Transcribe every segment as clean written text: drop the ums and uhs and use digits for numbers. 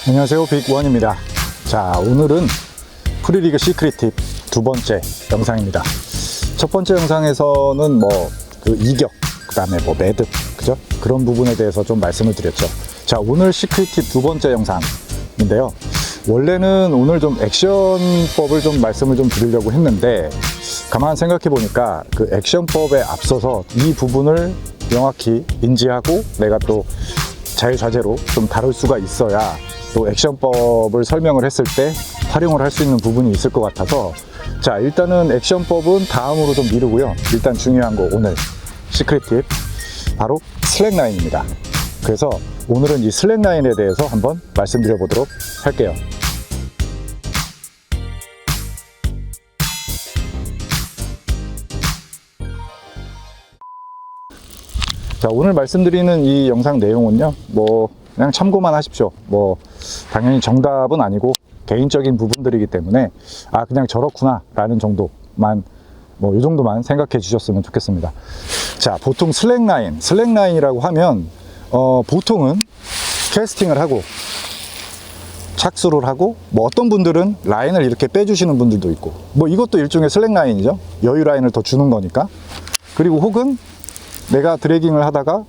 안녕하세요, 빅원입니다. 자, 오늘은 프리리그 시크릿 팁 두 번째 영상입니다. 첫 번째 영상에서는 이격, 그 다음에 매듭, 그죠? 그런 부분에 대해서 좀 말씀을 드렸죠. 자, 오늘 시크릿 팁 두 번째 영상인데요. 원래는 오늘 좀 액션법을 좀 말씀을 좀 드리려고 했는데, 가만 생각해 보니까 그 액션법에 앞서서 이 부분을 명확히 인지하고 내가 또 자유자재로 좀 다룰 수가 있어야 또 액션법을 설명을 했을 때 활용을 할 수 있는 부분이 있을 것 같아서, 자, 일단은 액션법은 다음으로 좀 미루고요. 일단 중요한 거, 오늘 시크릿 팁 바로 슬랙라인입니다. 그래서 오늘은 이 슬랙라인에 대해서 한번 말씀드려 보도록 할게요. 자, 오늘 말씀드리는 이 영상 내용은요, 그냥 참고만 하십시오. 당연히 정답은 아니고 개인적인 부분들이기 때문에 그냥 저렇구나 라는 정도만, 이 정도만 생각해 주셨으면 좋겠습니다. 자, 보통 슬랙라인이라고 하면 보통은 캐스팅을 하고 착수를 하고, 어떤 분들은 라인을 이렇게 빼주시는 분들도 있고, 이것도 일종의 슬랙라인이죠. 여유 라인을 더 주는 거니까. 그리고 혹은 내가 드래깅을 하다가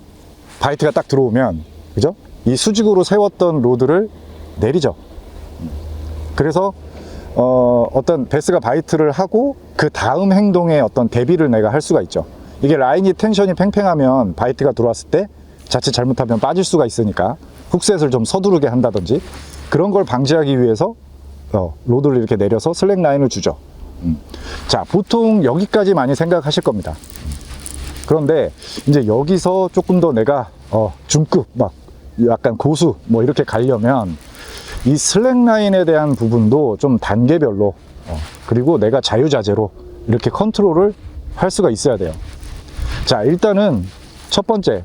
바이트가 딱 들어오면, 그죠? 이 수직으로 세웠던 로드를 내리죠. 그래서 어떤 베스가 바이트를 하고 그 다음 행동에 어떤 대비를 내가 할 수가 있죠. 이게 라인이 텐션이 팽팽하면 바이트가 들어왔을 때 자칫 잘못하면 빠질 수가 있으니까 훅셋을 좀 서두르게 한다든지, 그런 걸 방지하기 위해서 로드를 이렇게 내려서 슬랙 라인을 주죠. 자, 보통 여기까지 많이 생각하실 겁니다. 그런데 이제 여기서 조금 더 내가 중급, 약간 고수 이렇게 가려면 이 슬랙 라인에 대한 부분도 좀 단계별로 그리고 내가 자유자재로 이렇게 컨트롤을 할 수가 있어야 돼요. 자, 일단은 첫 번째,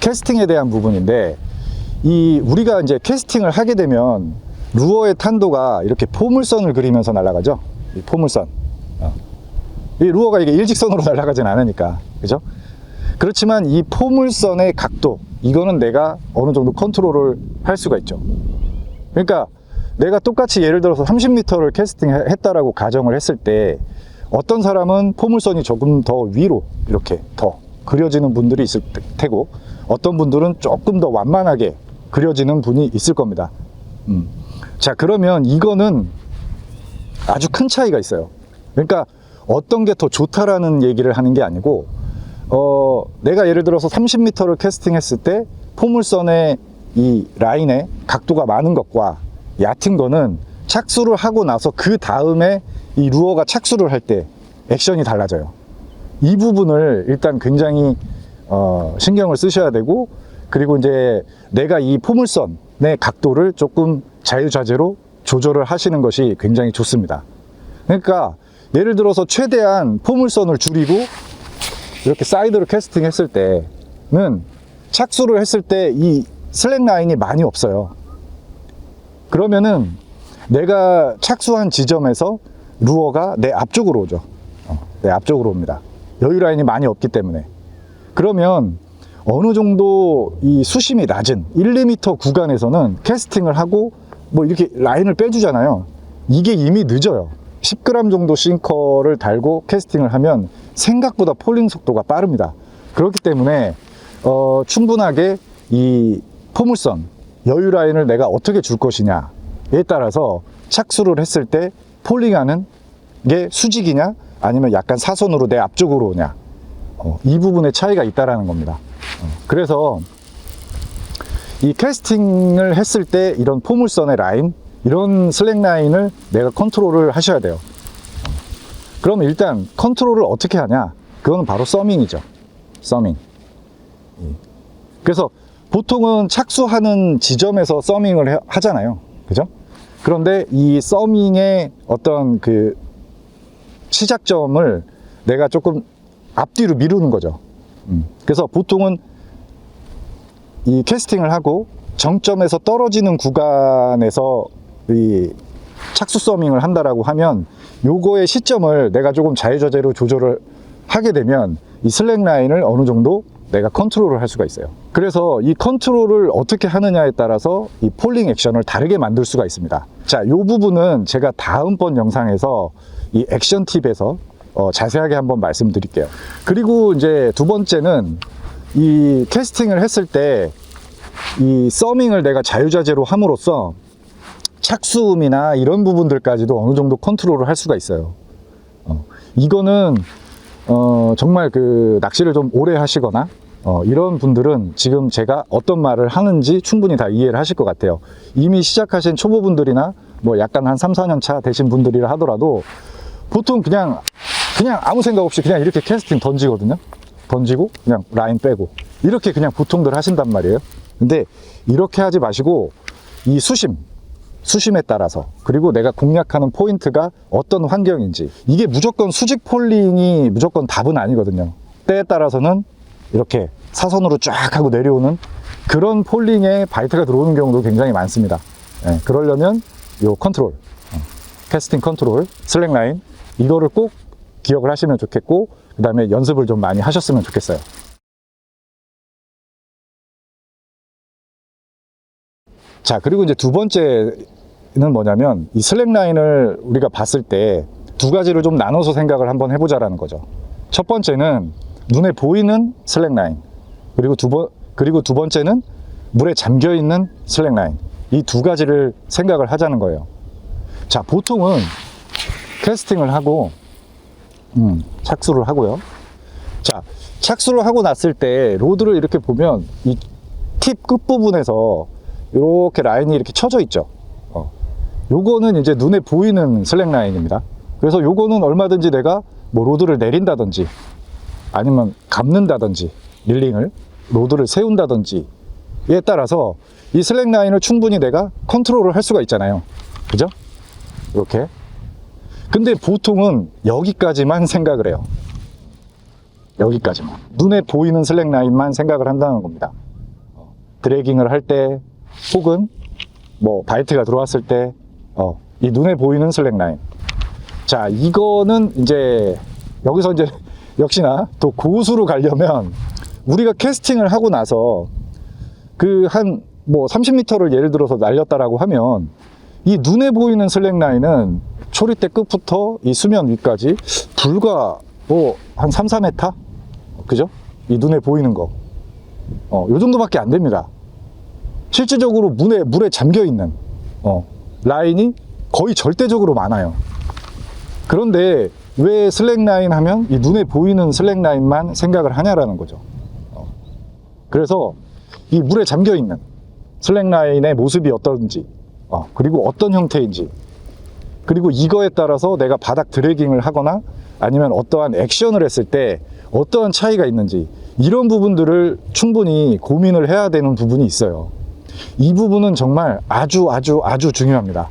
캐스팅에 대한 부분인데, 우리가 이제 캐스팅을 하게 되면 루어의 탄도가 이렇게 포물선을 그리면서 날아가죠. 이 포물선. 이 루어가 이게 일직선으로 날아가진 않으니까, 그죠? 그렇지만 이 포물선의 각도, 이거는 내가 어느 정도 컨트롤을 할 수가 있죠. 그러니까 내가 똑같이 예를 들어서 30m를 캐스팅했다라고 가정을 했을 때, 어떤 사람은 포물선이 조금 더 위로 이렇게 더 그려지는 분들이 있을 테고, 어떤 분들은 조금 더 완만하게 그려지는 분이 있을 겁니다. 자, 그러면 이거는 아주 큰 차이가 있어요. 그러니까 어떤 게 더 좋다라는 얘기를 하는 게 아니고, 내가 예를 들어서 30m를 캐스팅했을 때 포물선의 이 라인의 각도가 많은 것과 얕은 거는 착수를 하고 나서 그 다음에 이 루어가 착수를 할 때 액션이 달라져요. 이 부분을 일단 굉장히 신경을 쓰셔야 되고, 그리고 이제 내가 이 포물선의 각도를 조금 자유자재로 조절을 하시는 것이 굉장히 좋습니다. 그러니까 예를 들어서 최대한 포물선을 줄이고 이렇게 사이드로 캐스팅 했을 때는 착수를 했을 때 이 슬랙 라인이 많이 없어요. 그러면은 내가 착수한 지점에서 루어가 내 앞쪽으로 오죠. 내 앞쪽으로 옵니다. 여유 라인이 많이 없기 때문에. 그러면 어느 정도 이 수심이 낮은 1, 2m 구간에서는 캐스팅을 하고 이렇게 라인을 빼주잖아요. 이게 이미 늦어요. 10g 정도 싱커를 달고 캐스팅을 하면 생각보다 폴링 속도가 빠릅니다. 그렇기 때문에 충분하게 이 포물선, 여유 라인을 내가 어떻게 줄 것이냐에 따라서 착수를 했을 때 폴링하는 게 수직이냐 아니면 약간 사선으로 내 앞쪽으로 오냐, 이 부분에 차이가 있다라는 겁니다. 그래서 이 캐스팅을 했을 때 이런 포물선의 라인, 이런 슬랙 라인을 내가 컨트롤을 하셔야 돼요. 그럼 일단 컨트롤을 어떻게 하냐? 그건 바로 서밍이죠. 서밍. 그래서 보통은 착수하는 지점에서 서밍을 하잖아요. 그죠? 그런데 이 서밍의 어떤 그 시작점을 내가 조금 앞뒤로 미루는 거죠. 그래서 보통은 이 캐스팅을 하고 정점에서 떨어지는 구간에서 이 착수 서밍을 한다라고 하면, 요거의 시점을 내가 조금 자유자재로 조절을 하게 되면 이 슬랙 라인을 어느 정도 내가 컨트롤을 할 수가 있어요. 그래서 이 컨트롤을 어떻게 하느냐에 따라서 이 폴링 액션을 다르게 만들 수가 있습니다. 자, 이 부분은 제가 다음번 영상에서 이 액션 팁에서 자세하게 한번 말씀드릴게요. 그리고 이제 두 번째는 이 캐스팅을 했을 때 이 서밍을 내가 자유자재로 함으로써 착수음이나 이런 부분들까지도 어느 정도 컨트롤을 할 수가 있어요. 이거는 정말 그 낚시를 좀 오래 하시거나 이런 분들은 지금 제가 어떤 말을 하는지 충분히 다 이해를 하실 것 같아요. 이미 시작하신 초보분들이나 뭐 약간 한 3, 4년 차 되신 분들이라 하더라도 보통 그냥 아무 생각 없이 그냥 이렇게 캐스팅 던지거든요. 던지고 그냥 라인 빼고 이렇게 그냥 보통들 하신단 말이에요. 근데 이렇게 하지 마시고 이 수심에 따라서, 그리고 내가 공략하는 포인트가 어떤 환경인지, 이게 무조건 수직 폴링이 무조건 답은 아니거든요. 때에 따라서는 이렇게 사선으로 쫙 하고 내려오는 그런 폴링에 바이트가 들어오는 경우도 굉장히 많습니다. 그러려면 요 컨트롤, 캐스팅 컨트롤, 슬랙 라인, 이거를 꼭 기억을 하시면 좋겠고, 그 다음에 연습을 좀 많이 하셨으면 좋겠어요. 자, 그리고 이제 두 번째는 뭐냐면, 이 슬랙 라인을 우리가 봤을 때 두 가지를 좀 나눠서 생각을 한번 해보자라는 거죠. 첫 번째는 눈에 보이는 슬랙 라인, 그리고 두 번째는 물에 잠겨 있는 슬랙 라인, 이 두 가지를 생각을 하자는 거예요. 자, 보통은 캐스팅을 하고 착수를 하고요. 자, 착수를 하고 났을 때 로드를 이렇게 보면 이 팁 끝부분에서 이렇게 라인이 이렇게 쳐져 있죠. 요거는 이제 눈에 보이는 슬랙 라인입니다. 그래서 요거는 얼마든지 내가 뭐 로드를 내린다든지 아니면 감는다든지 릴링을 로드를 세운다든지에 따라서 이 슬랙 라인을 충분히 내가 컨트롤을 할 수가 있잖아요. 그죠? 이렇게. 근데 보통은 여기까지만 생각을 해요. 여기까지만. 눈에 보이는 슬랙 라인만 생각을 한다는 겁니다. 드래깅을 할 때, 혹은 뭐 바이트가 들어왔을 때, 이 눈에 보이는 슬랙 라인. 자, 이거는 이제 여기서 이제 역시나 또 고수로 가려면 우리가 캐스팅을 하고 나서 그 한 뭐 30m를 예를 들어서 날렸다라고 하면 이 눈에 보이는 슬랙 라인은 초리대 끝부터 이 수면 위까지 불과 뭐 한 3, 4m? 그죠? 이 눈에 보이는 거. 요 정도밖에 안 됩니다. 실질적으로 물에 잠겨 있는 라인이 거의 절대적으로 많아요. 그런데 왜 슬랙 라인 하면 이 눈에 보이는 슬랙 라인만 생각을 하냐라는 거죠. 그래서 이 물에 잠겨 있는 슬랙 라인의 모습이 어떤지, 그리고 어떤 형태인지, 그리고 이거에 따라서 내가 바닥 드래깅을 하거나 아니면 어떠한 액션을 했을 때 어떠한 차이가 있는지, 이런 부분들을 충분히 고민을 해야 되는 부분이 있어요. 이 부분은 정말 아주 중요합니다.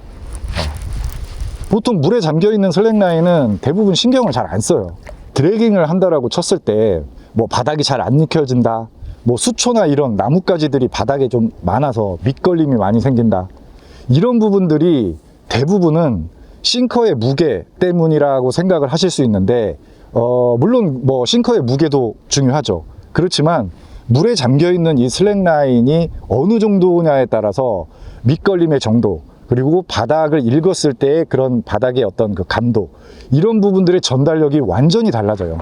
보통 물에 잠겨 있는 슬랙 라인은 대부분 신경을 잘 안 써요. 드래깅을 한다라고 쳤을 때 뭐 바닥이 잘 안 익혀진다, 뭐 수초나 이런 나뭇가지들이 바닥에 좀 많아서 밑걸림이 많이 생긴다, 이런 부분들이 대부분은 싱커의 무게 때문이라고 생각을 하실 수 있는데, 물론 뭐 싱커의 무게도 중요하죠. 그렇지만 물에 잠겨 있는 이 슬랙 라인이 어느 정도냐에 따라서 밑걸림의 정도, 그리고 바닥을 읽었을 때의 그런 바닥의 어떤 그 감도, 이런 부분들의 전달력이 완전히 달라져요.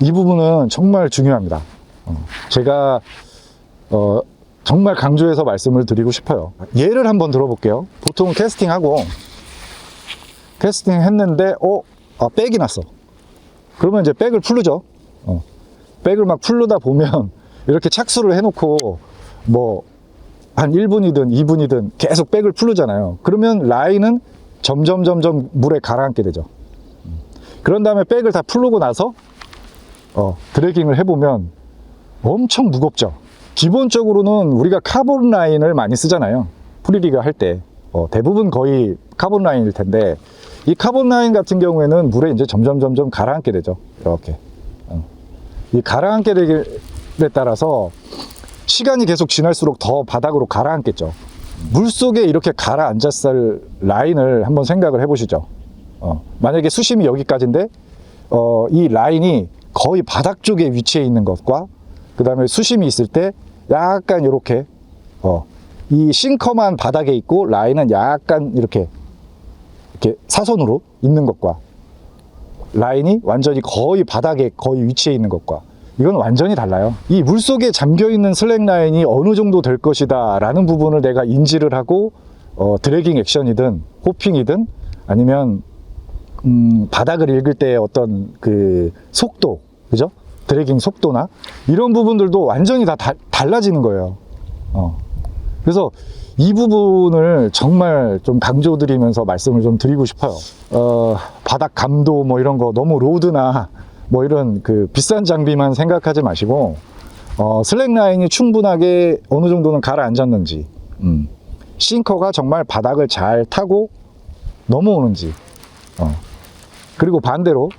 이 부분은 정말 중요합니다. 제가 정말 강조해서 말씀을 드리고 싶어요. 예를 한번 들어볼게요. 보통 캐스팅하고 캐스팅 했는데 백이 났어. 그러면 이제 백을 풀르죠. 백을 막 풀르다 보면 이렇게 착수를 해놓고 뭐 한 1분이든 2분이든 계속 백을 풀르잖아요. 그러면 라인은 점점 물에 가라앉게 되죠. 그런 다음에 백을 다 풀르고 나서 드래깅을 해보면 엄청 무겁죠. 기본적으로는 우리가 카본 라인을 많이 쓰잖아요. 프리리그 할 때 대부분 거의 카본 라인일 텐데, 이 카본 라인 같은 경우에는 물에 이제 점점 가라앉게 되죠. 이렇게 이 가라앉게 되기에 따라서 시간이 계속 지날수록 더 바닥으로 가라앉겠죠. 물속에 이렇게 가라앉았을 라인을 한번 생각을 해보시죠. 만약에 수심이 여기까지인데 이 라인이 거의 바닥 쪽에 위치해 있는 것과 그 다음에 수심이 있을 때 약간 이렇게 이 싱커만 바닥에 있고 라인은 약간 이렇게 사선으로 있는 것과 라인이 완전히 거의 바닥에 거의 위치해 있는 것과 이건 완전히 달라요. 이 물속에 잠겨있는 슬랙 라인이 어느 정도 될 것이다 라는 부분을 내가 인지를 하고 드래깅 액션이든 호핑이든 아니면 바닥을 읽을 때의 어떤 그 속도, 그죠? 드래깅 속도나 이런 부분들도 완전히 다 달라지는 거예요. 그래서 이 부분을 정말 좀 강조드리면서 말씀을 좀 드리고 싶어요. 바닥 감도 뭐 이런 거 너무 로드나 뭐 이런 그 비싼 장비만 생각하지 마시고 슬랙 라인이 충분하게 어느 정도는 가라앉았는지, 싱커가 정말 바닥을 잘 타고 넘어오는지, 그리고 반대로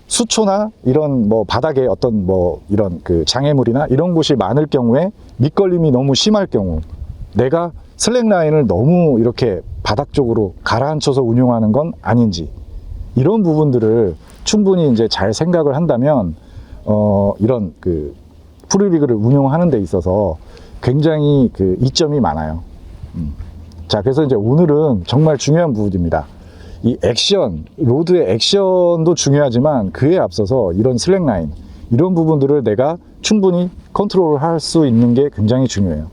수초나 이런 뭐 바닥에 어떤 뭐 이런 그 장애물이나 이런 곳이 많을 경우에 밑걸림이 너무 심할 경우 내가 슬랙 라인을 너무 이렇게 바닥 쪽으로 가라앉혀서 운용하는 건 아닌지, 이런 부분들을 충분히 이제 잘 생각을 한다면 이런 그 프로리그를 운용하는 데 있어서 굉장히 그 이점이 많아요. 자, 그래서 이제 오늘은 정말 중요한 부분입니다. 이 액션, 로드의 액션도 중요하지만 그에 앞서서 이런 슬랙 라인, 이런 부분들을 내가 충분히 컨트롤을 할 수 있는 게 굉장히 중요해요.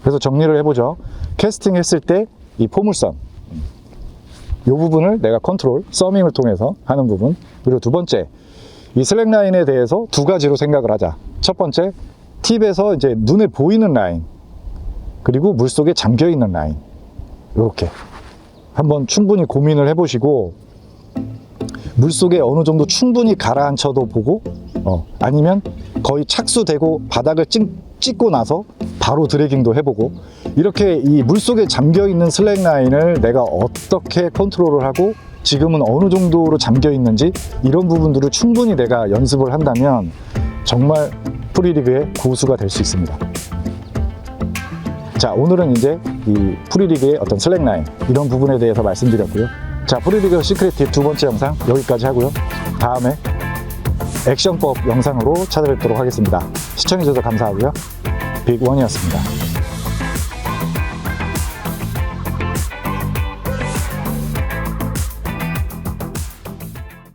그래서 정리를 해보죠. 캐스팅 했을 때 이 포물선, 이 부분을 내가 컨트롤, 서밍을 통해서 하는 부분. 그리고 두 번째, 이 슬랙 라인에 대해서 두 가지로 생각을 하자. 첫 번째, 팁에서 이제 눈에 보이는 라인, 그리고 물속에 잠겨 있는 라인, 이렇게 한번 충분히 고민을 해보시고 물속에 어느 정도 충분히 가라앉혀도 보고 아니면 거의 착수되고 바닥을 찍고 나서 바로 드래깅도 해보고, 이렇게 이 물속에 잠겨있는 슬랙 라인을 내가 어떻게 컨트롤을 하고 지금은 어느 정도로 잠겨 있는지 이런 부분들을 충분히 내가 연습을 한다면 정말 프리리그의 고수가 될 수 있습니다. 자, 오늘은 이제 이 프리리그의 어떤 슬랙 라인 이런 부분에 대해서 말씀드렸고요. 자, 프리리그 시크릿 팁 두 번째 영상 여기까지 하고요. 다음에 액션법 영상으로 찾아뵙도록 하겠습니다. 시청해주셔서 감사하고요. 빅원이었습니다.